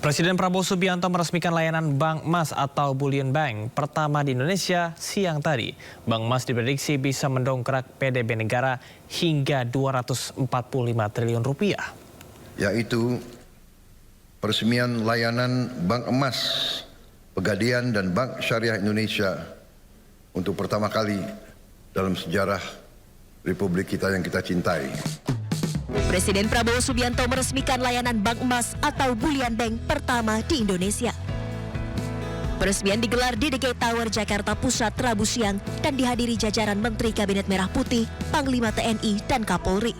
Presiden Prabowo Subianto meresmikan layanan Bank Emas atau Bullion Bank pertama di Indonesia siang tadi. Bank Emas diprediksi bisa mendongkrak PDB negara hingga 245 triliun rupiah. Yaitu peresmian layanan Bank Emas, Pegadaian dan Bank Syariah Indonesia untuk pertama kali dalam sejarah Republik kita yang kita cintai. Presiden Prabowo Subianto meresmikan layanan Bank Emas atau Bullion Bank pertama di Indonesia. Peresmian digelar di DKI Tower, Jakarta Pusat, Rabu siang dan dihadiri jajaran Menteri Kabinet Merah Putih, Panglima TNI, dan Kapolri.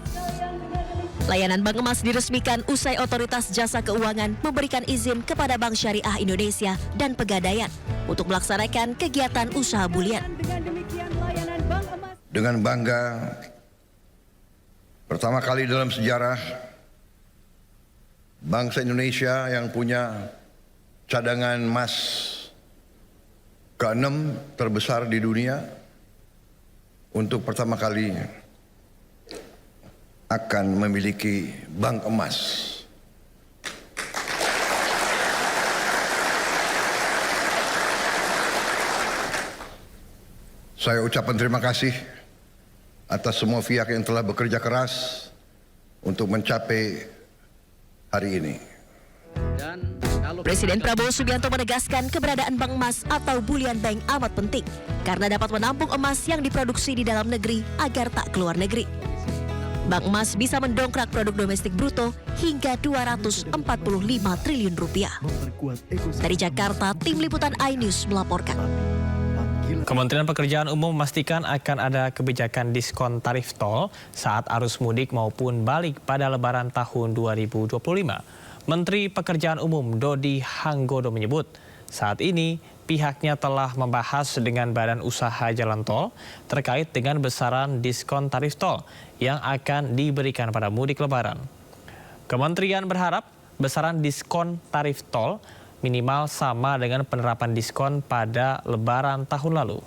Layanan Bank Emas diresmikan usai Otoritas Jasa Keuangan memberikan izin kepada Bank Syariah Indonesia dan Pegadaian untuk melaksanakan kegiatan usaha Bullion. Dengan bangga, pertama kali dalam sejarah bangsa Indonesia yang punya cadangan emas ke-6 terbesar di dunia, untuk pertama kali akan memiliki bank emas. Saya ucapkan terima kasih atas semua pihak yang telah bekerja keras untuk mencapai hari ini. Presiden Prabowo Subianto menegaskan keberadaan Bank Emas atau Bullion Bank amat penting karena dapat menampung emas yang diproduksi di dalam negeri agar tak keluar negeri. Bank Emas bisa mendongkrak produk domestik bruto hingga 245 triliun rupiah. Dari Jakarta, tim liputan iNews melaporkan. Kementerian Pekerjaan Umum memastikan akan ada kebijakan diskon tarif tol saat arus mudik maupun balik pada Lebaran tahun 2025. Menteri Pekerjaan Umum Dodi Hanggodo menyebut saat ini pihaknya telah membahas dengan Badan Usaha Jalan Tol terkait dengan besaran diskon tarif tol yang akan diberikan pada mudik Lebaran. Kementerian berharap besaran diskon tarif tol minimal sama dengan penerapan diskon pada Lebaran tahun lalu.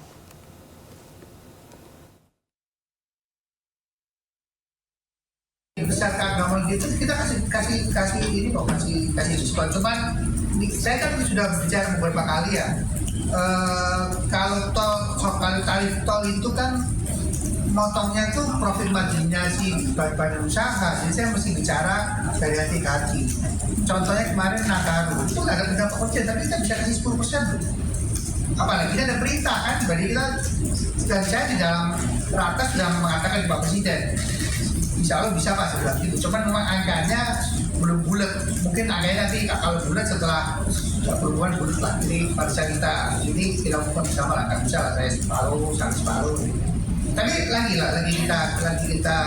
Besar normal gitu kita kasih ini kok, kasih diskon. Cuman saya kan sudah bicara beberapa kali ya. Kalau tarif tol itu kan motongnya tuh profit marginnya si badan usaha, jadi saya mesti bicara dari hati ke hati. Contohnya kemarin Nataru itu nggak ada berapa persen, tapi kita bisa kasih 10%. Apalagi ada berita kan, jadi kita dan saya di dalam ratas sudah mengatakan di Pak Presiden, insya Allah bisa Pak sebelah gitu. Cuman memang angkanya belum bulat, mungkin angkanya nanti kalau bulat setelah perhubungan bulat lah. Jadi pada saat kita mungkin bisa lah, kan bisa lah saya separuh. Tapi lagi kita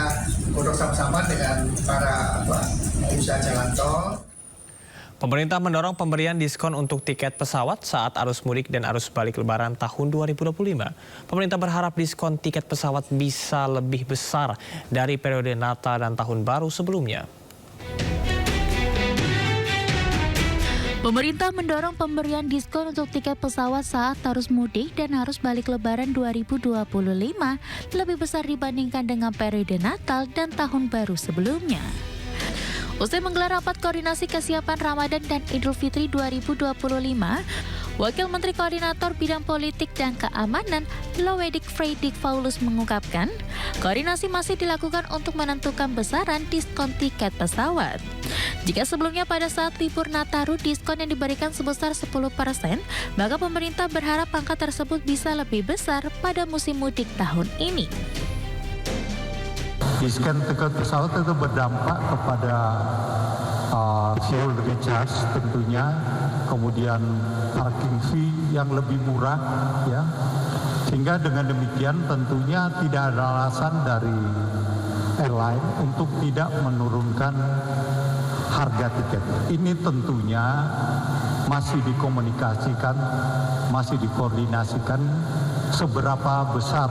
godok sama-sama dengan para usaha jalan tol. Pemerintah mendorong pemberian diskon untuk tiket pesawat saat arus mudik dan arus balik Lebaran tahun 2025. Pemerintah berharap diskon tiket pesawat bisa lebih besar dari periode Natal dan Tahun Baru sebelumnya. Pemerintah mendorong pemberian diskon untuk tiket pesawat saat arus mudik dan arus balik Lebaran 2025 lebih besar dibandingkan dengan periode Natal dan Tahun Baru sebelumnya. Usai menggelar rapat koordinasi kesiapan Ramadan dan Idul Fitri 2025, Wakil Menteri Koordinator Bidang Politik dan Keamanan Loedik Freidik Paulus mengungkapkan, koordinasi masih dilakukan untuk menentukan besaran diskon tiket pesawat. Jika sebelumnya pada saat libur Nataru diskon yang diberikan sebesar 10%, maka pemerintah berharap angka tersebut bisa lebih besar pada musim mudik tahun ini. Diskon tiket pesawat itu berdampak kepada fuel recharge tentunya, kemudian parking fee yang lebih murah, ya. Sehingga dengan demikian tentunya tidak ada alasan dari airline untuk tidak menurunkan harga tiket. Ini tentunya masih dikomunikasikan, masih dikoordinasikan seberapa besar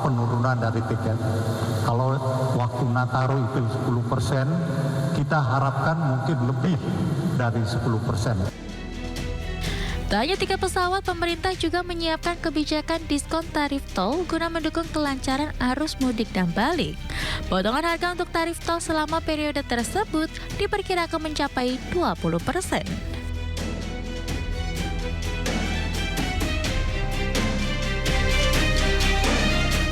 penurunan dari tiket. Kalau waktu Nataru itu 10%, kita harapkan mungkin lebih dari 10%. Tak hanya tiket pesawat, pemerintah juga menyiapkan kebijakan diskon tarif tol guna mendukung kelancaran arus mudik dan balik. Potongan harga untuk tarif tol selama periode tersebut diperkirakan mencapai 20%.